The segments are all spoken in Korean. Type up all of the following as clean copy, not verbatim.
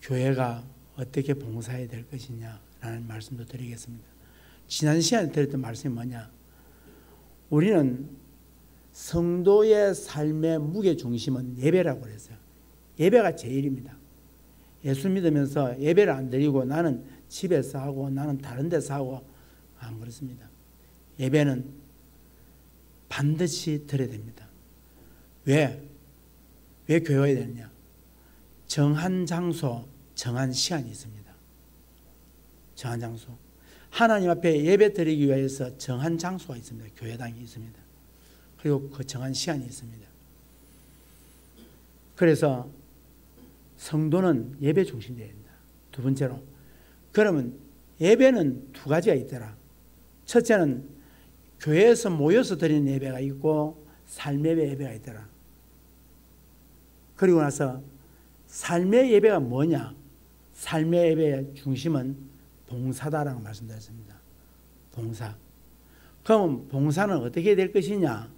교회가 어떻게 봉사해야 될 것이냐라는 말씀도 드리겠습니다. 지난 시간에 드렸던 말씀이 뭐냐? 우리는 성도의 삶의 무게중심은 예배라고 그랬어요. 예배가 제일입니다. 예수 믿으면서 예배를 안 드리고 나는 집에서 하고 나는 다른 데서 하고 안 그렇습니다. 예배는 반드시 드려야 됩니다. 왜 교회에 되느냐? 정한 장소, 정한 시간이 있습니다. 정한 장소. 하나님 앞에 예배 드리기 위해서 정한 장소가 있습니다. 교회당이 있습니다. 그리고 그 정한 시간이 있습니다. 그래서 성도는 예배 중심되어야 된다. 두 번째로, 그러면 예배는 두 가지가 있더라. 첫째는 교회에서 모여서 드리는 예배가 있고 삶의 예배가 있더라. 그리고 나서 삶의 예배가 뭐냐? 삶의 예배의 중심은 봉사다라고 말씀드렸습니다. 봉사. 그럼 봉사는 어떻게 될 것이냐 하는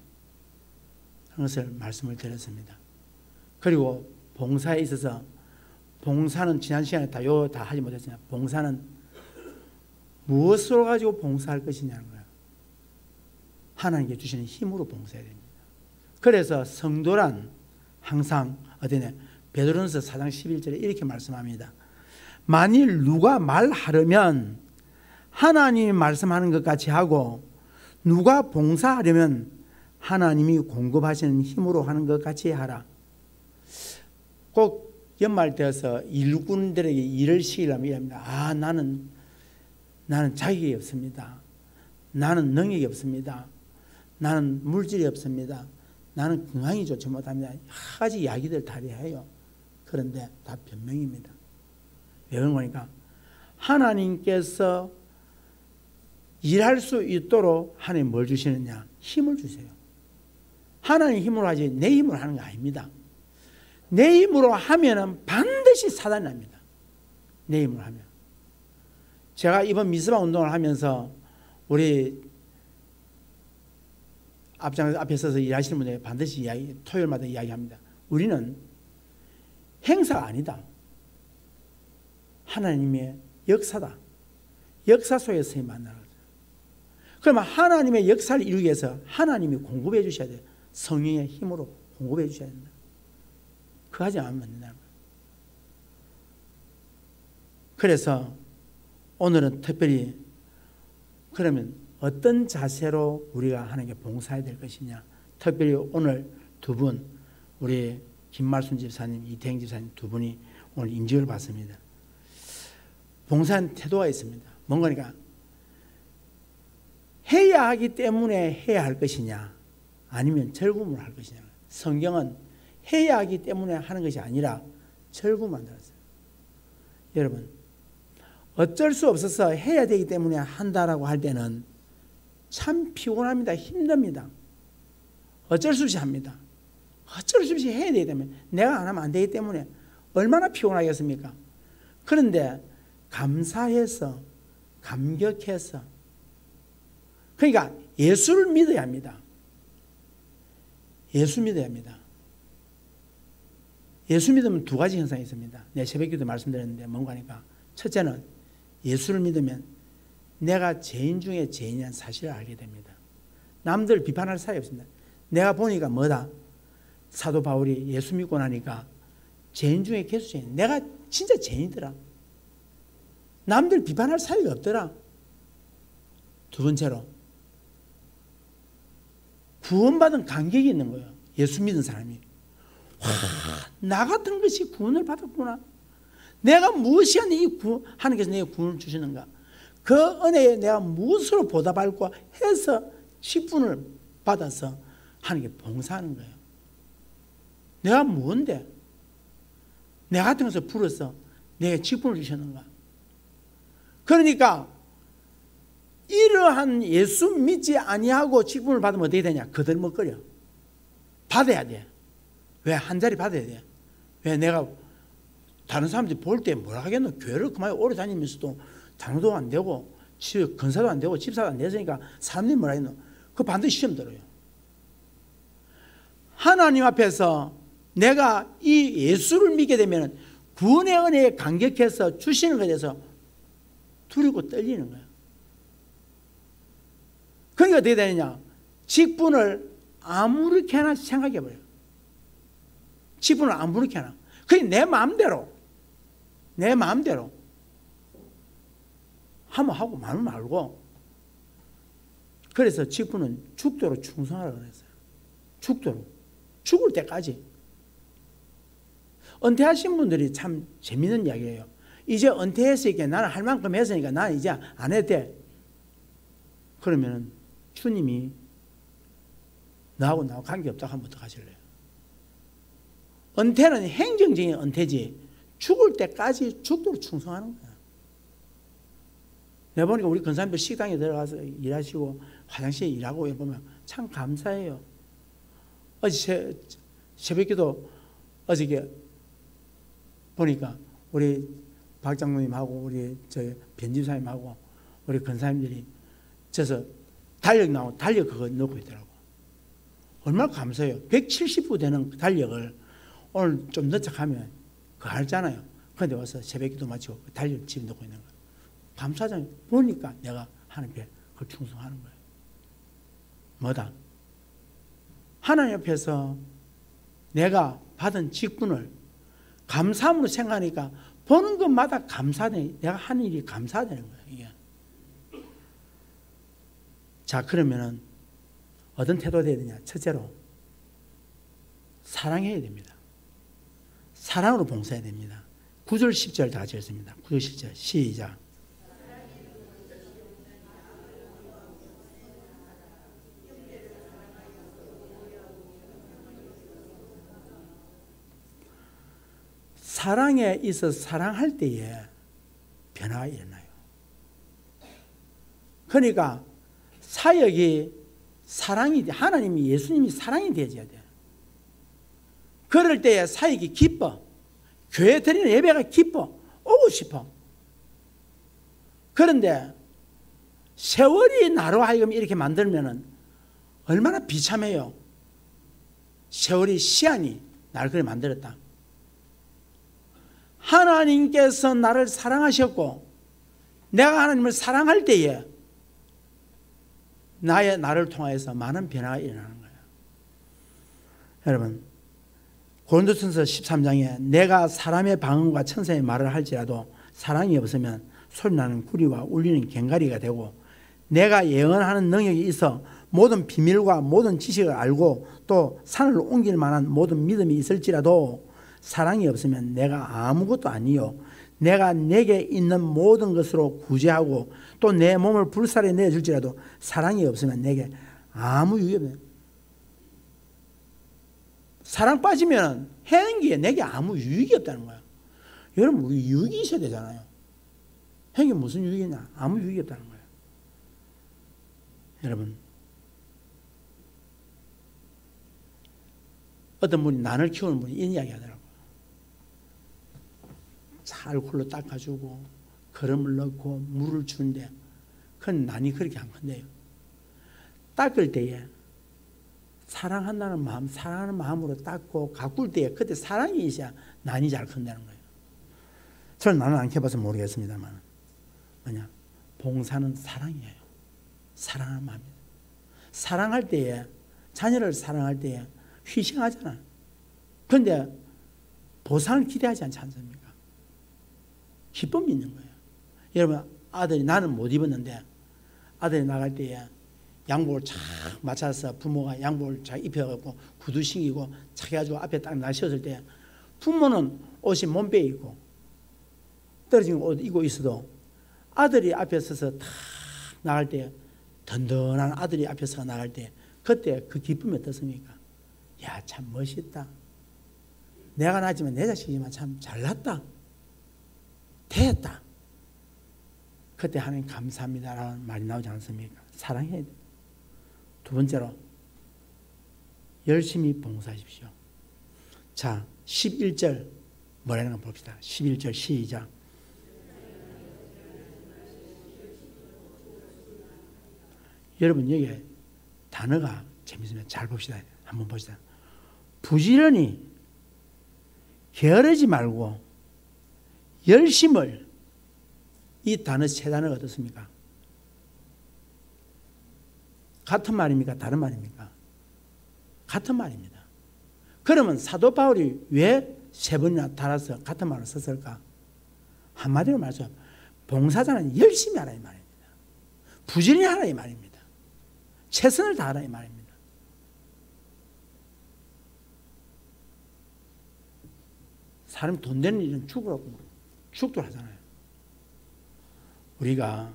것을 말씀을 드렸습니다. 그리고 봉사에 있어서 봉사는 지난 시간에 다 하지 못했으나 봉사는 무엇으로 가지고 봉사할 것이냐는 거예요. 하나님께 주시는 힘으로 봉사해야 됩니다. 그래서 성도란 항상 어디냐? 베드로전서 4장 11절에 이렇게 말씀합니다. 만일 누가 말하려면 하나님이 말씀하는 것 같이 하고 누가 봉사하려면 하나님이 공급하시는 힘으로 하는 것 같이 하라. 꼭 연말 되어서 일꾼들에게 일을 시키려면 이랍니다. 나는 자격이 없습니다. 나는 능력이 없습니다. 나는 물질이 없습니다. 나는 건강이 좋지 못합니다. 여러 가지 이야기들 다 해요. 그런데 다 변명입니다. 왜 그런 거니까 하나님께서 일할 수 있도록 하나님 뭘 주시느냐? 힘을 주세요. 하나님 힘으로 하지 내 힘으로 하는 게 아닙니다. 내 힘으로 하면은 반드시 사단이 납니다. 내 힘으로 하면. 제가 이번 미스바 운동을 하면서 우리 앞에 서서 일하시는 분들이 반드시 토요일마다 이야기합니다. 우리는 행사가 아니다. 하나님의 역사다. 역사 속에서 만나는 거죠. 그러면 하나님의 역사를 이루기 위해서 하나님이 공급해 주셔야 돼요. 성령의 힘으로 공급해 주셔야 된다. 그거 하지 않으면 안 된다는 거예요. 그래서 오늘은 특별히 그러면 어떤 자세로 우리가 하나님께 봉사해야 될 것이냐. 특별히 오늘 두 분, 우리 김말순 집사님, 이태행 집사님 두 분이 오늘 임직을 받습니다. 봉사한 태도가 있습니다. 뭔가니까 해야 하기 때문에 해야 할 것이냐 아니면 즐거움을 할 것이냐. 성경은 해야 하기 때문에 하는 것이 아니라 즐거움 만들었어요. 여러분 어쩔 수 없어서 해야 되기 때문에 한다라고 할 때는 참 피곤합니다. 힘듭니다. 어쩔 수 없이 합니다. 어쩔 수 없이 해야 되기 때문에 내가 안 하면 안 되기 때문에 얼마나 피곤하겠습니까? 그런데 감사해서 감격해서 그러니까 예수를 믿어야 합니다. 예수 믿어야 합니다. 예수 믿으면 두 가지 현상이 있습니다. 내가 새벽기도 말씀드렸는데 뭔가 하니까 첫째는 예수를 믿으면 내가 죄인 중에 죄인이라는 사실을 알게 됩니다. 남들 비판할 사이 없습니다. 내가 보니까 뭐다? 사도 바울이 예수 믿고 나니까 죄인 중에 개수죄인. 내가 진짜 죄인이더라. 남들 비판할 사이가 없더라. 두 번째로 구원받은 감격이 있는 거예요. 예수 믿은 사람이. 와, 나 같은 것이 구원을 받았구나. 내가 무엇이 하나님께서 내게 구원을 주시는가. 그 은혜에 내가 무엇으로 보답할까 해서 직분을 받아서 하나님께 봉사하는 거예요. 내가 뭔데? 내 같은 것을 불어서 내게 직분을 주셨는가. 그러니까 이러한 예수 믿지 아니하고 직분을 받으면 어떻게 되냐? 거들먹거려. 받아야 돼. 왜? 한 자리 받아야 돼. 왜? 내가 다른 사람들이 볼 때 뭐라 하겠노? 교회를 그만 오래 다니면서도 장로도 안 되고 건사도 안 되고 집사도 안 됐으니까 사람들이 뭐라 하겠노? 그거 반드시 시험 들어요. 하나님 앞에서 내가 이 예수를 믿게 되면 구원의 은혜에 감격해서 주시는 것에 대해서 두리고 떨리는 거예요. 그러니까 어떻게 되느냐? 직분을 아무렇게나 생각해버려요. 직분을 아무렇게나. 그게 내 마음대로 하면 하고 말면 말고. 그래서 직분은 죽도록 충성하라고 그랬어요. 죽도록. 죽을 때까지. 은퇴하신 분들이 참 재밌는 이야기예요. 이제 은퇴했으니까 나는 할 만큼 했으니까 나는 이제 안 해도 돼. 그러면 주님이 나하고 관계없다고 하면 어떡하실래요? 은퇴는 행정적인 은퇴지 죽을 때까지 죽도록 충성하는 거야. 내가 보니까 우리 권사님들 식당에 들어가서 일하시고 화장실에 일하고 보면 참 감사해요. 어제 새벽기도 어저께 보니까 우리 박 장로님하고 우리 변집사님하고 우리 권사님들이 저서 달력 그거 넣고 있더라고. 얼마나 감사해요. 170부 되는 달력을 오늘 좀 늦게 하면 그거 알잖아요. 그런데 와서 새벽기도 마치고 달력 집에 넣고 있는 거예요. 감사하잖아요. 보니까 내가 하나님께 그걸 충성하는 거예요. 뭐다? 하나님 옆에서 내가 받은 직분을 감사함으로 생각하니까 보는 것마다 감사되는, 내가 하는 일이 감사되는 거예요. 이게. 자, 그러면은 어떤 태도가 되어야 되냐? 첫째로 사랑해야 됩니다. 사랑으로 봉사해야 됩니다. 9절 10절 다 같이 읽습니다. 9절 10절 시작. 사랑에 있어서 사랑할 때에 변화가 일어나요. 그러니까 사역이 사랑이, 하나님이 예수님이 사랑이 되어져야 돼요. 그럴 때에 사역이 기뻐. 교회 드리는 예배가 기뻐. 오고 싶어. 그런데 세월이 나로 하여금 이렇게 만들면 얼마나 비참해요. 세월이 시한이 나를 그렇게 만들었다. 하나님께서 나를 사랑하셨고 내가 하나님을 사랑할 때에 나를 통하여서 많은 변화가 일어나는 거예요. 여러분, 고린도전서 13장에 내가 사람의 방언과 천사의 말을 할지라도 사랑이 없으면 소리나는 구리와 울리는 꽹과리가 되고 내가 예언하는 능력이 있어 모든 비밀과 모든 지식을 알고 또 산을 옮길 만한 모든 믿음이 있을지라도 사랑이 없으면 내가 아무것도 아니요 내가 내게 있는 모든 것으로 구제하고 또 내 몸을 불살에 내줄지라도 사랑이 없으면 내게 아무 유익이 없네요. 사랑 빠지면 행기에 내게 아무 유익이 없다는 거야. 여러분, 우리 유익이 있어야 되잖아요. 행기 무슨 유익이냐? 아무 유익이 없다는 거예요. 여러분, 어떤 분이 난을 키우는 분이 이런 이야기 하더라고요. 알코올로 닦아주고 거름을 넣고 물을 주는데 그건 난이 그렇게 안 큰대요. 닦을 때에 사랑한다는 마음, 사랑하는 마음으로 닦고 가꿀 때에 그때 사랑이 있어야 난이 잘 큰다는 거예요. 저는 나는 안 켜봐서 모르겠습니다만 뭐냐? 봉사는 사랑이에요. 사랑하는 마음이에요. 사랑할 때에, 자녀를 사랑할 때에 희생하잖아. 그런데 보상을 기대하지 않지 않습니까? 기쁨이 있는 거예요. 여러분, 아들이, 나는 못 입었는데 아들이 나갈 때에 양복을 착 맞춰서 부모가 양복을 잘 입혀갖고 구두 신기고 착 해가지고 앞에 딱 나셨을 때 부모는 옷이 몸빼 있고 떨어진 옷 입고 있어도 아들이 앞에 서서 탁 나갈 때, 든든한 아들이 앞에 서서 나갈 때 그때 그 기쁨이 어떻습니까? 야, 참 멋있다. 내가 낳았지만 내 자식이지만 참 잘났다. 됐다. 그때 하나님 감사합니다라는 말이 나오지 않습니까? 사랑해야 돼요. 두 번째로 열심히 봉사하십시오. 자, 11절 뭐라는 거 봅시다. 11절 시작. 여러분, 여기 단어가 재밌으면 잘 봅시다. 한번 봅시다. 부지런히 게으르지 말고 열심을, 이 단어 세 단어가 어떻습니까? 같은 말입니까? 다른 말입니까? 같은 말입니다. 그러면 사도 바울이 왜 세 번이나 달아서 같은 말을 썼을까? 한마디로 말해서 봉사자는 열심히 하라 이 말입니다. 부지런히 하라 이 말입니다. 최선을 다하라 이 말입니다. 사람 돈 되는 일은 죽으라고 죽도록 하잖아요. 우리가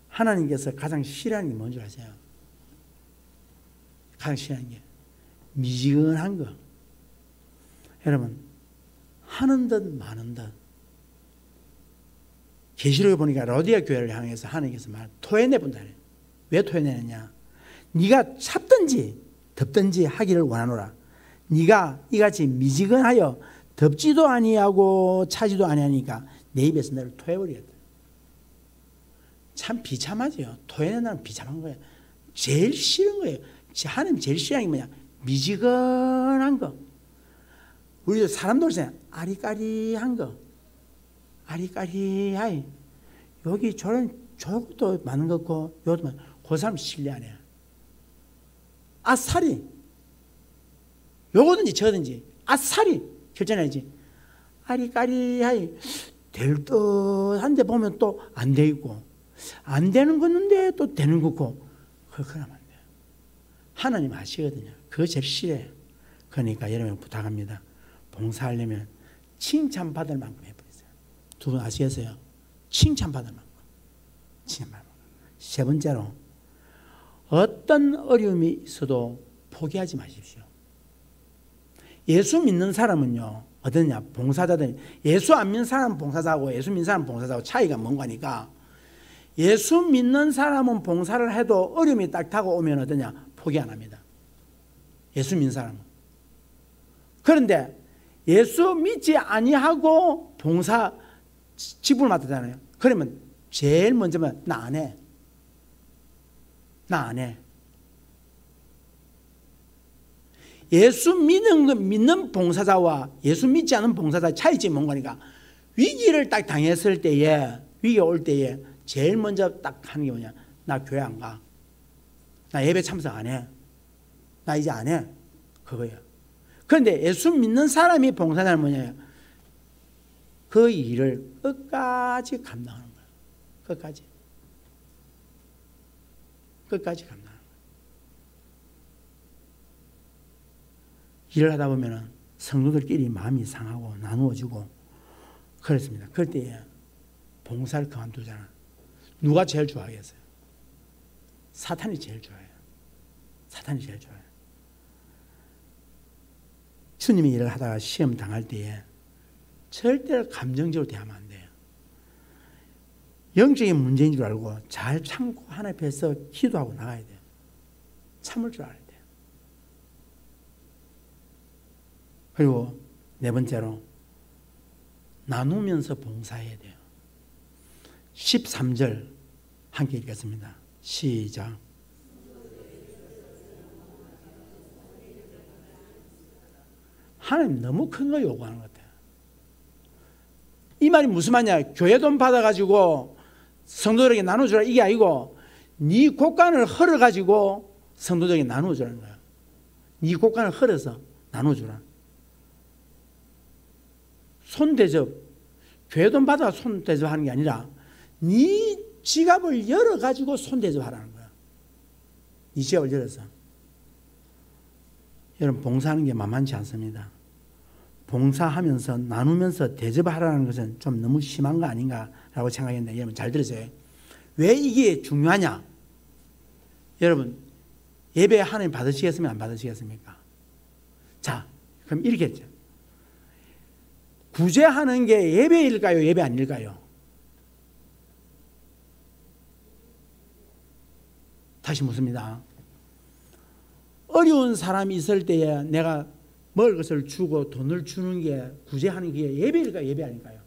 하나님께서 가장 싫어하는 게 뭔지 아세요? 가장 싫어하는 게 미지근한 거. 여러분, 하는 듯 마는 듯. 계시록에 보니까 로디아 교회를 향해서 하나님께서 토해내본다. 왜 토해내느냐? 네가 찹든지 덥든지 하기를 원하노라. 네가 이같이 미지근하여 덥지도 아니하고 차지도 아니하니까 내 입에서 너를 토해버리겠다. 참 비참하죠. 토해낸다는 비참한 거예요. 제일 싫은 거예요. 하나님 제일 싫어하는 게 뭐냐? 미지근한 거. 우리 사람들 중에 아리까리한 거. 아리까리하이. 여기 저것도 많은 거 같고 요것도 많은 거. 그 사람 신뢰 안 해요. 아싸리. 요거든지 저든지 아싸리 결정해야지. 아리까리하이. 될 듯한데 보면 또 안 돼 있고 안 되는 거는데 또 되는 거고 그러면 안 돼요. 하나님 아시거든요. 그거 제일 싫어요. 그러니까 여러분 부탁합니다. 봉사하려면 칭찬받을 만큼 해버리세요. 두 분 아시겠어요? 칭찬받을 만큼. 칭찬받을 만큼. 세 번째로 어떤 어려움이 있어도 포기하지 마십시오. 예수 믿는 사람은요 어떠냐? 봉사자들. 예수 안 믿는 사람은 봉사자고 예수 믿는 사람은 봉사자고 차이가 뭔가니까 예수 믿는 사람은 봉사를 해도 어려움이 딱 타고 오면 어떠냐? 포기 안 합니다. 예수 믿는 사람은. 그런데 예수 믿지 아니하고 봉사 직분을 맡았잖아요. 그러면 제일 먼저 나 안 해. 나 안 해. 예수 믿는 봉사자와 예수 믿지 않은 봉사자의 차이점이 뭔가니까 위기를 딱 당했을 때에 위기가 올 때에 제일 먼저 딱 하는 게 뭐냐? 나 교회 안 가. 나 예배 참석 안 해. 나 이제 안 해. 그거예요. 그런데 예수 믿는 사람이 봉사자는 뭐냐요? 그 일을 끝까지 감당하는 거예요. 끝까지. 끝까지 감당하는 거예요. 일을 하다 보면 성도들끼리 마음이 상하고 나누어지고 그렇습니다. 그럴 때에 봉사를 그만두잖아. 누가 제일 좋아하겠어요? 사탄이 제일 좋아해요. 사탄이 제일 좋아해요. 주님이 일을 하다가 시험 당할 때에 절대로 감정적으로 대하면 안 돼요. 영적인 문제인 줄 알고 잘 참고 하나님 앞에서 기도하고 나가야 돼요. 참을 줄 알아야 돼요. 그리고 네 번째로 나누면서 봉사해야 돼요. 13절 함께 읽겠습니다. 시작. 하나님 너무 큰 거 요구하는 것 같아요. 이 말이 무슨 말이냐? 교회 돈 받아가지고 성도들에게 나눠주라 이게 아니고 네 곳간을 헐어가지고 성도들에게 나눠주라는 거예요. 네 곳간을 헐어서 나눠주라. 손대접, 교회 돈 받아 손대접하는 게 아니라 네 지갑을 열어가지고 손대접하라는 거야. 네 지갑을 열어서. 여러분 봉사하는 게 만만치 않습니다. 봉사하면서 나누면서 대접하라는 것은 좀 너무 심한 거 아닌가라고 생각했는데 여러분 잘 들으세요. 왜 이게 중요하냐? 여러분 예배 하나님 받으시겠습니까? 안 받으시겠습니까? 자 그럼 이렇게 했죠. 구제하는 게 예배일까요? 예배 아닐까요? 다시 묻습니다. 어려운 사람이 있을 때에 내가 먹을 것을 주고 돈을 주는 게 구제하는 게 예배일까요? 예배 아닐까요?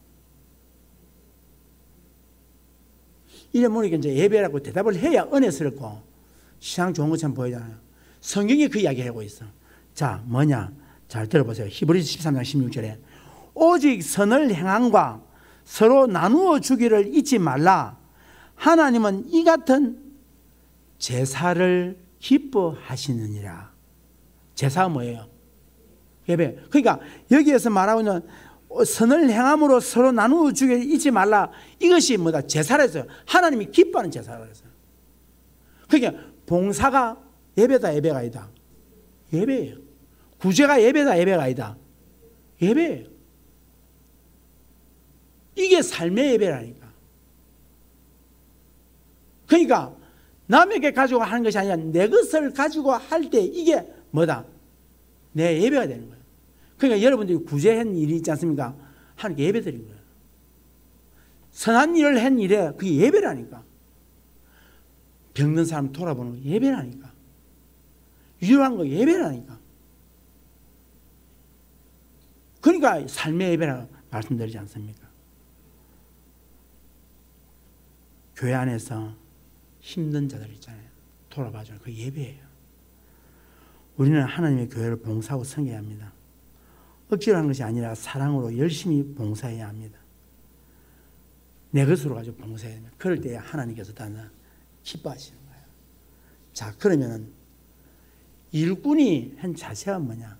이래 보니까 이제 예배라고 대답을 해야 은혜스럽고 시상 좋은 것처럼 보이잖아요. 성경이 그 이야기를 하고 있어. 자, 뭐냐? 잘 들어보세요. 히브리서 13장 16절에 오직 선을 행함과 서로 나누어 주기를 잊지 말라. 하나님은 이 같은 제사를 기뻐하시느니라. 제사가 뭐예요? 예배. 그러니까 여기에서 말하고 있는 선을 행함으로 서로 나누어 주기를 잊지 말라. 이것이 뭐다? 제사라 했어요. 하나님이 기뻐하는 제사라 했어요. 그러니까 봉사가 예배다, 예배가 아니다. 예배예요. 구제가 예배다, 예배가 아니다. 예배예요. 이게 삶의 예배라니까. 그러니까 남에게 가지고 하는 것이 아니라 내 것을 가지고 할 때 이게 뭐다? 내 예배가 되는 거예요. 그러니까 여러분들이 구제한 일이 있지 않습니까? 하나님께 예배 드린 거예요. 선한 일을 한 일에 그게 예배라니까. 병든 사람 돌아보는 거 예배라니까. 위로한 거 예배라니까. 그러니까 삶의 예배라고 말씀드리지 않습니까? 교회 안에서 힘든 자들 있잖아요. 돌아봐줘요. 그 예배예요. 우리는 하나님의 교회를 봉사하고 섬겨야 합니다. 억지로 하는 것이 아니라 사랑으로 열심히 봉사해야 합니다. 내 것으로 가지고 봉사해야 됩니다. 그럴 때 하나님께서 다 기뻐하시는 거예요. 자, 그러면 일꾼이 한 자세가 뭐냐?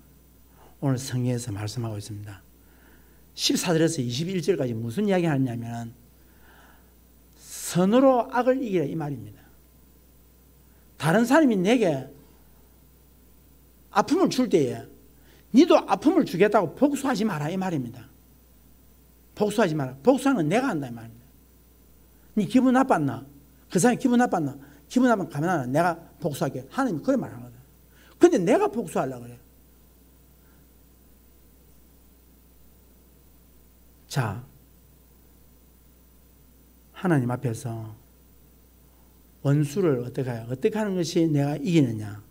오늘 성경에서 말씀하고 있습니다. 14절에서 21절까지 무슨 이야기 하냐면 선으로 악을 이기라 이 말입니다. 다른 사람이 내게 아픔을 줄 때에 니도 아픔을 주겠다고 복수하지 마라 이 말입니다. 복수하지 마라. 복수하는 건 내가 한다 이 말입니다. 니 기분 나빴나? 그 사람이 기분 나빴나? 기분 나쁘면 가면 안 돼. 내가 복수할게. 하나님이 그래 말하는 거다. 근데 내가 복수하려고 그래. 자, 하나님 앞에서 원수를 어떻게 해요? 어떻게 하는 것이 내가 이기느냐?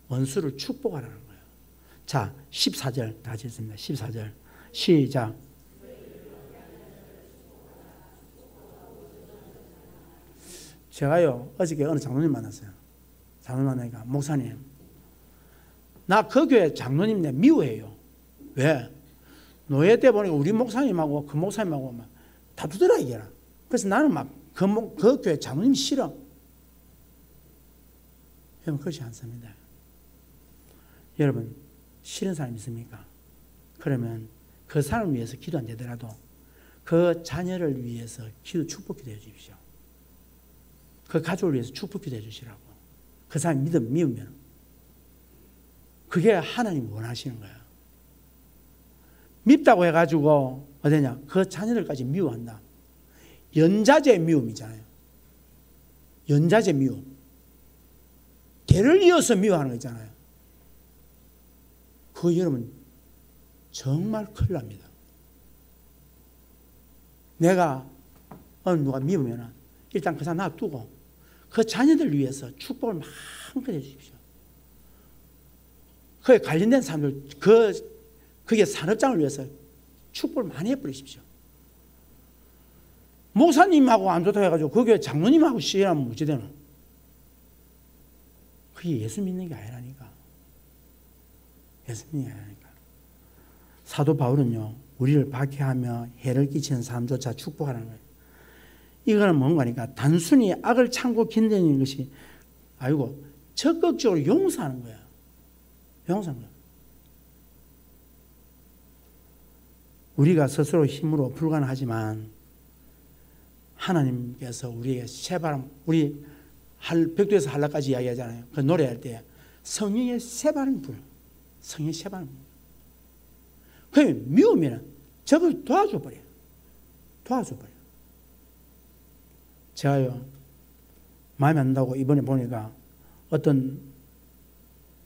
원수를 축복하라는 거예요. 자, 14절 다 같이 읽습니다. 14절 시작. 제가요 어저께 어느 장로님 만났어요. 장로님 만나니까 목사님 나 그 교회 장로님 내 미워해요. 왜? 노예 때 보니까 우리 목사님하고 그 목사님하고 막 다투더라 이게라. 그래서 나는 막 그 교회 장로님 싫어. 여러분 그렇지 않습니다. 여러분 싫은 사람 있습니까? 그러면 그 사람을 위해서 기도 안 되더라도 그 자녀를 위해서 축복 기도해 주십시오. 그 가족을 위해서 축복 기도해 주시라고. 그 사람 미우면 그게 하나님 원하시는 거야. 밉다고 해가지고 어디냐? 그 자녀들까지 미워한다. 연자제 미움이잖아요. 연자제 미움. 개를 이어서 미워하는 거 있잖아요. 그거 여러분 정말 큰일 납니다. 내가 어느 누가 미우면 일단 그 사람 놔두고 그 자녀들 위해서 축복을 마음껏 해주십시오. 그에 관련된 사람들 그게 산업장을 위해서 축복을 많이 해버리십시오. 목사님하고 안 좋다고 해가지고 그 교회 장로님하고 시행하면 어찌 되나? 그게 예수 믿는 게 아니라니까. 예수 믿는 게 아니라니까. 사도 바울은요, 우리를 박해하며 해를 끼치는 사람조차 축복하라는 거예요. 이거는 뭔가니까 단순히 악을 참고 견디는 것이 아니고 적극적으로 용서하는 거야. 용서하는 거야. 우리가 스스로 힘으로 불가능하지만 하나님께서 우리에게 새바람, 우리 백두에서 한라까지 이야기하잖아요. 그 노래할 때 성령의 새바람이 불어요. 성령의 새바람이 불어요. 그러면 미우면 저걸 도와줘 버려요. 도와줘 버려요. 제가요 마음에 안 든다고 이번에 보니까 어떤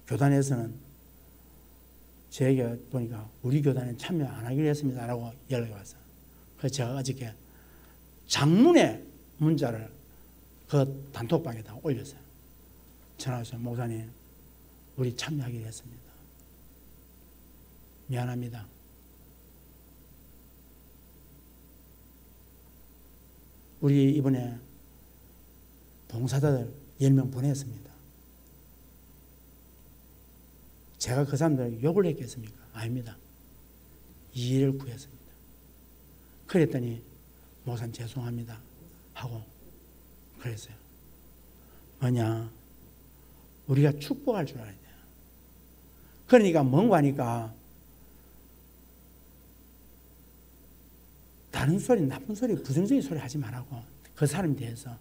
교단에서는 제게 보니까 우리 교단에 참여 안 하기로 했습니다 라고 연락이 왔어요. 그래서 제가 어저께 장문의 문자를 그 단톡방에다 올렸어요. 전화해서 목사님 우리 참여하기로 했습니다. 미안합니다. 우리 이번에 봉사자들 10명 보냈습니다. 제가 그 사람들 욕을 했겠습니까? 아닙니다. 이해를 구했습니다. 그랬더니 목사님 죄송합니다 하고 그랬어요. 뭐냐, 우리가 축복할 줄 알아야 돼요. 그러니까 뭔가 하니까 다른 소리, 나쁜 소리, 부정적인 소리 하지 말라고, 그 사람에 대해서.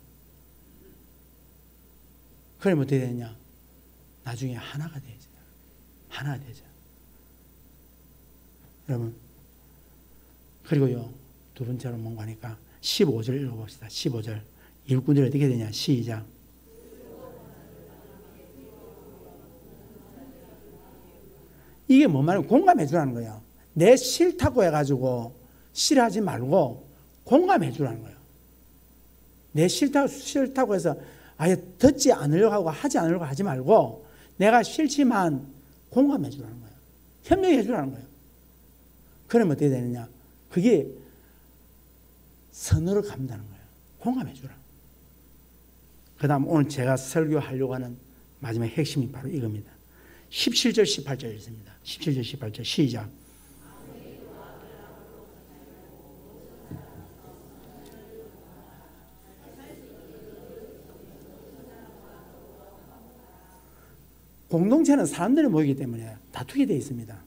그러면 어떻게 되냐, 나중에 하나가 되죠. 하나가 되죠. 여러분, 그리고요, 두 번째로 뭔가 하니까 15절 읽어봅시다. 15절. 일꾼들이 어떻게 되냐, 시작. 이게 뭔 말이에요? 공감해 주라는 거예요. 내 싫다고 해가지고 싫어하지 말고 공감해 주라는 거예요. 내 싫다고 해서 아예 듣지 않으려고 하고 하지 않으려고 하지 말고 내가 싫지만 공감해 주라는 거예요. 협력해 주라는 거예요. 그러면 어떻게 되느냐, 그게 선으로 간다는 거예요. 공감해 주라. 그 다음 오늘 제가 설교하려고 하는 마지막 핵심이 바로 이겁니다. 17절 18절 있습니다. 17절 18절 시작. 공동체는 사람들이 모이기 때문에 다투게 되어 있습니다.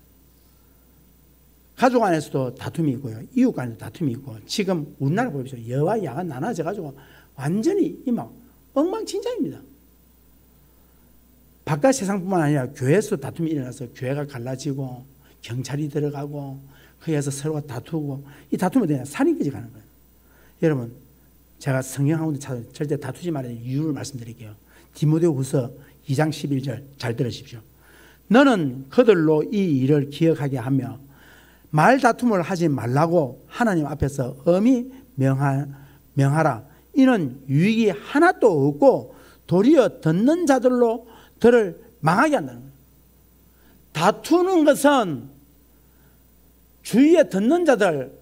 가족 안에서도 다툼이 있고요, 이웃 간에도 다툼이 있고, 지금 우리나라 보십시오. 여와 야가 나눠져 가지고 완전히 막 엉망진창입니다. 바깥 세상뿐만 아니라 교회에서 다툼이 일어나서 교회가 갈라지고 경찰이 들어가고 거기에서 서로가 다투고, 이 다툼은 그냥 살인까지 가는 거예요. 여러분, 제가 성경 한 군데 찾아 절대 다투지 말아야 이유를 말씀드릴게요. 디모데후서 2장 11절 잘 들으십시오. 너는 그들로 이 일을 기억하게 하며 말다툼을 하지 말라고 하나님 앞에서 엄히 명하라. 이는 유익이 하나도 없고 도리어 듣는 자들로 들을 망하게 한다는 거예요. 다투는 것은 주위에 듣는 자들,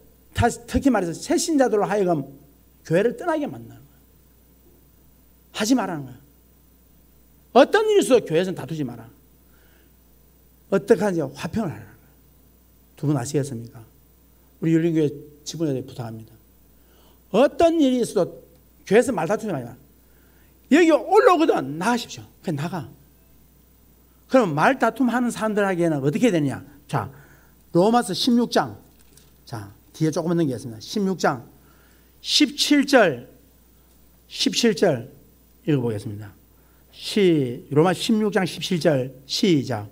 특히 말해서 새신자들로 하여금 교회를 떠나게 만드는 거예요. 하지 말라는 거예요. 어떤 일이 있어도 교회에서는 다투지 마라. 어떻게 하는지 화평을 하라는 거예요. 두 분 아시겠습니까? 우리 열린교회 지부장에게 부탁합니다. 어떤 일이 있어도 교회에서 말 다투지 마라. 여기 올라오거든 나가십시오. 그냥 나가. 그럼 말 다툼하는 사람들에게는 어떻게 되느냐? 자, 로마서 16장. 자, 뒤에 조금만 넘기겠습니다. 16장 17절 읽어보겠습니다. 로마 16장 17절 시작.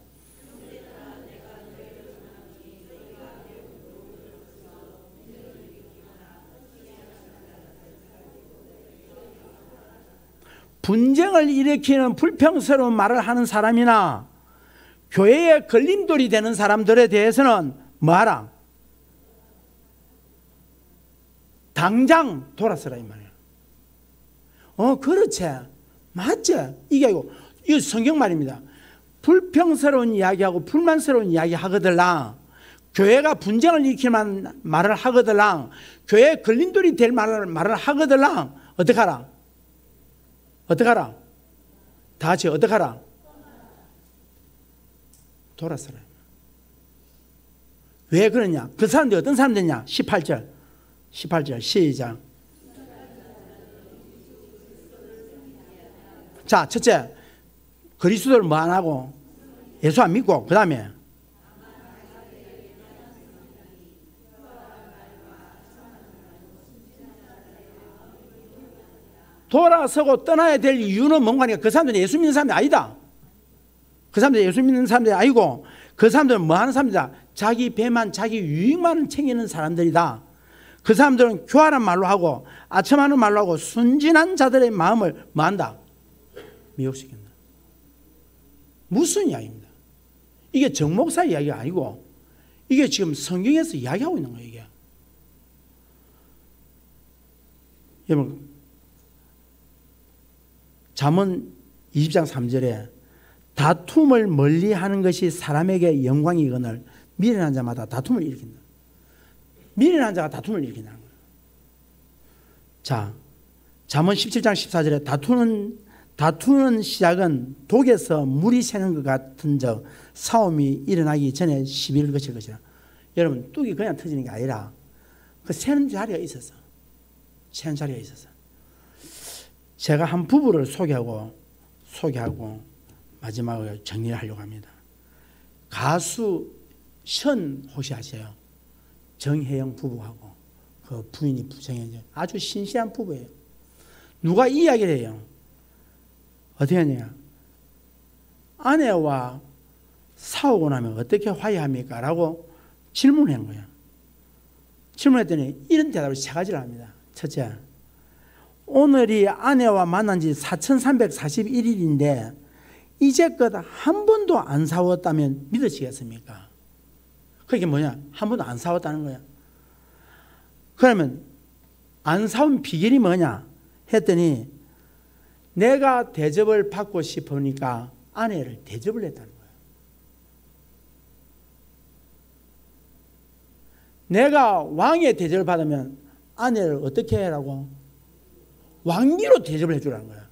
분쟁을 일으키는 불평스러운 말을 하는 사람이나 교회에 걸림돌이 되는 사람들에 대해서는 뭐하라? 당장 돌아서라 이 말이에요. 그렇지, 맞지? 이게 아니고 이거 성경 말입니다. 불평스러운 이야기하고 불만스러운 이야기 하거들랑, 교회가 분쟁을 일으키는 말을 하거들랑, 교회에 걸림돌이 될 말을 하거들랑, 어떻게 하라? 어떻게 하라? 다 같이 어떻게 하라? 돌아서라. 왜 그러냐? 그 사람들이 어떤 사람들이냐? 18절 시작. 자, 첫째, 그리스도를 뭐 안 하고 예수 안 믿고, 그 다음에 돌아서고 떠나야 될 이유는 뭔가니까 그 사람들은 예수 믿는 사람들이 아니다. 그 사람들이 예수 믿는 사람들이 아니고 그 사람들은 뭐 하는 사람이다? 자기 배만, 자기 유익만을 챙기는 사람들이다. 그 사람들은 교활한 말로 하고 아첨하는 말로 하고 순진한 자들의 마음을 뭐 한다? 미혹시킨다. 무슨 이야기입니다. 이게 정목사 이야기가 아니고 이게 지금 성경에서 이야기하고 있는 거예요. 이게. 여러분, 잠언 20장 3절에 다툼을 멀리하는 것이 사람에게 영광이거늘 미련한 자마다 다툼을 일으킨다. 미련한 자가 다툼을 일으킨다는 거예요. 자, 잠언 17장 14절에 다투는 시작은 독에서 물이 새는 것 같은 적 싸움이 일어나기 전에 시비를 거칠 것이라. 여러분, 뚝이 그냥 터지는 게 아니라 그 세는 자리가 있었어. 세는 자리가 있었어. 제가 한 부부를 소개하고 마지막으로 정리를 하려고 합니다. 가수 션 혹시 아세요? 정혜영 부부하고 그 부인이 정혜영, 아주 신실한 부부예요. 누가 이야기를 해요. 어떻게 하냐? 아내와 싸우고 나면 어떻게 화해합니까? 라고 질문을 한 거야. 질문했더니 이런 대답을 세 가지를 합니다. 첫째, 오늘이 아내와 만난 지 4341일인데 이제껏 한 번도 안 싸웠다면 믿으시겠습니까? 그게 뭐냐? 한 번도 안 싸웠다는 거야. 그러면 안 싸운 비결이 뭐냐? 했더니 내가 대접을 받고 싶으니까 아내를 대접을 했다는 거야. 내가 왕의 대접을 받으면 아내를 어떻게 해라고? 왕비로 대접을 해주라는 거야.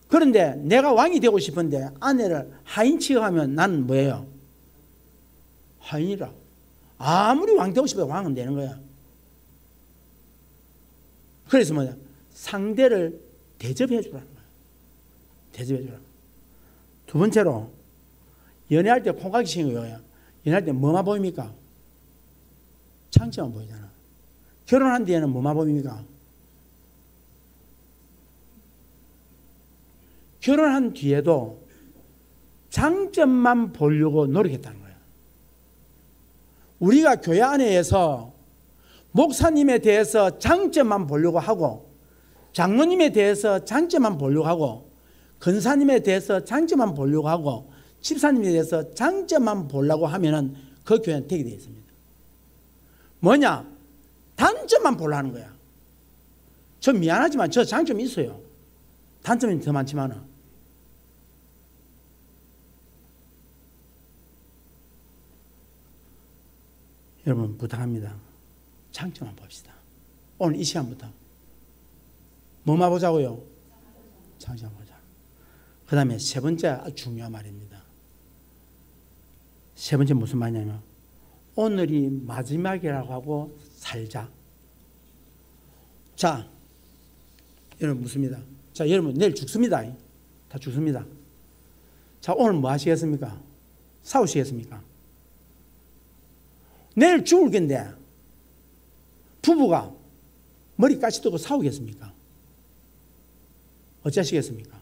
그런데 내가 왕이 되고 싶은데 아내를 하인 취급하면 나는 뭐예요? 하인이라. 아무리 왕 되고 싶어도 왕은 되는 거야. 그래서 뭐냐? 상대를 대접해 주라는 거야. 대접해 주라. 두 번째로 연애할 때 콩깍이 치는 거예요. 연애할 때 뭐만 보입니까? 장점만 보이잖아. 결혼한 뒤에는 뭐만 보입니까? 결혼한 뒤에도 장점만 보려고 노력했다는 거예요. 우리가 교회 안에서 목사님에 대해서 장점만 보려고 하고 장로님에 대해서 장점만 보려고 하고 권사님에 대해서 장점만 보려고 하고 집사님에 대해서 장점만 보려고 하면은 그 교회는 되게 되어 있습니다. 뭐냐? 단점만 보려고 하는 거야. 저 미안하지만 저 장점이 있어요. 단점이 더 많지만은. 여러분 부탁합니다. 장점만 봅시다. 오늘 이 시간부터 뭐만 보자고요? 장점만 보자. 그 다음에 세 번째 아주 중요한 말입니다. 세 번째 무슨 말이냐면 오늘이 마지막이라고 하고 살자. 자, 여러분 묻습니다. 자, 여러분 내일 죽습니다. 다 죽습니다. 자, 오늘 뭐 하시겠습니까? 싸우시겠습니까? 내일 죽을 건데 부부가 머리 까치두고 싸우겠습니까? 어찌하시겠습니까?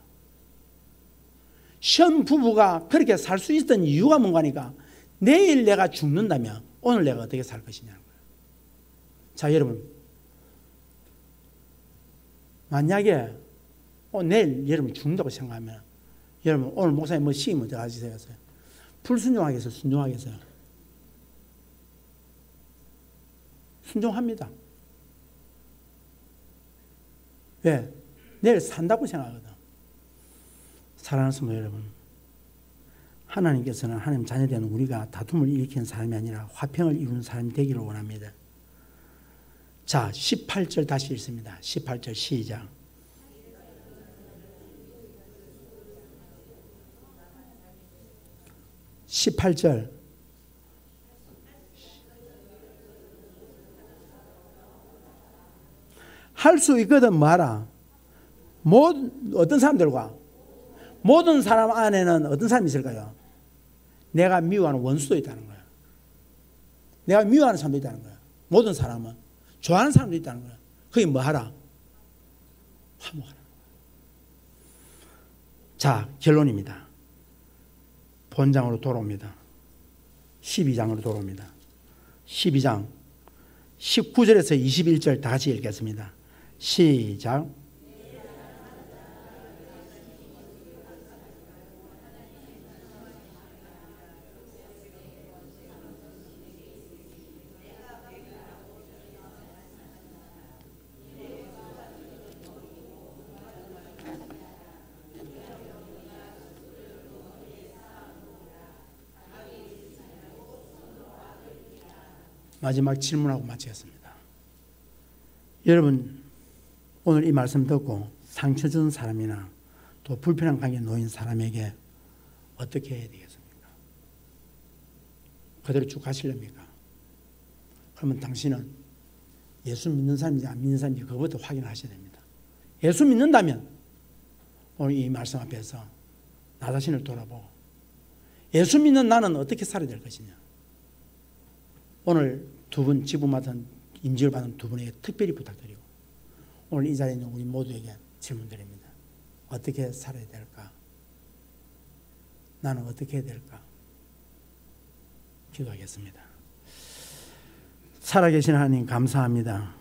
현 부부가 그렇게 살 수 있던 이유가 뭔가니까 내일 내가 죽는다면 오늘 내가 어떻게 살 것이냐는 거예요. 자, 여러분 만약에 내일 여러분 죽는다고 생각하면 여러분 오늘 목사님 뭐 시임 어떻게 하시겠어요? 불순종하겠어요? 순종하겠어요? 순종합니다. 왜? 내일 산다고 생각하거든. 사랑하는 성도 여러분, 하나님께서는 하나님 자녀된 우리가 다툼을 일으키는 사람이 아니라 화평을 이루는 사람이 되기를 원합니다. 자, 18절 다시 읽습니다. 18절 시작. (18절) 할 수 있거든 뭐하라. 어떤 사람들과 모든 사람 안에는 어떤 사람이 있을까요? 내가 미워하는 원수도 있다는 거야. 내가 미워하는 사람도 있다는 거야. 모든 사람은 좋아하는 사람도 있다는 거야. 그게 뭐하라? 화목하라. 자, 결론입니다. 본장으로 돌아옵니다. 12장으로 돌아옵니다. 12장 19절에서 21절 다 같이 읽겠습니다. 시작. 마지막 질문하고 마치겠습니다. 여러분 오늘 이 말씀 듣고 상처 준 사람이나 또 불편한 관계에 놓인 사람에게 어떻게 해야 되겠습니까? 그대로 쭉 가시렵니까? 그러면 당신은 예수 믿는 사람인지 안 믿는 사람인지 그것부터 확인하셔야 됩니다. 예수 믿는다면 오늘 이 말씀 앞에서 나 자신을 돌아보고 예수 믿는 나는 어떻게 살아야 될 것이냐. 오늘 두 분 지부 맡은 임직을 받은 두 분에게 특별히 부탁드리고 오늘 이 자리에 있는 우리 모두에게 질문드립니다. 어떻게 살아야 될까? 나는 어떻게 해야 될까? 기도하겠습니다. 살아계신 하나님 감사합니다.